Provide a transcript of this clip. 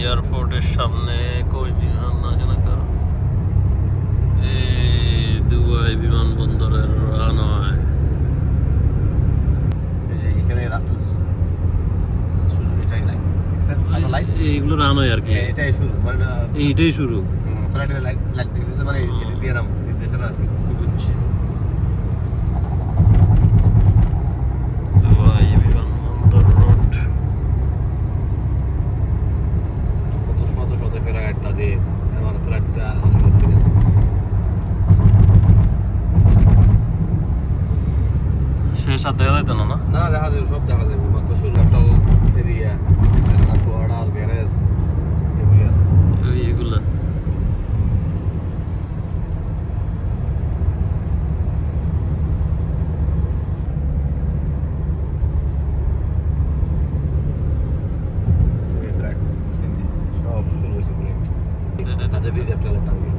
এয়ারপোর্টের সামনে কই বিমান আসে না কা এই দুবাই বিমানবন্দরের রানওয়ে। এখানে এটাই লাইট দেখছেন, আলো লাইট, এইগুলো রানওয়ে আর কি, এটাই শুরু মানে এইটাই শুরু। ফ্লাইটের লাইট লাইট দিতেছে মানে এদিক দিয়ে নাম নির্দেশনা আর কি। বুঝছি। দুবাই বিমানবন্দর রোড। কত শত শত ফ্লাইট তাদের, আমার ফ্লাইটটা হারিয়ে গেছে। শেষ আর দেখা যাইতো না না? না দেখা যাবে, সব দেখা যাবে, মাত্র শুরু। একটা এরিয়া অর্ডার গ্যারেজ এইগুলা সব শুরু হয়েছে ফ্লাইট। তাদের রিজার্ভ টাঙ্গি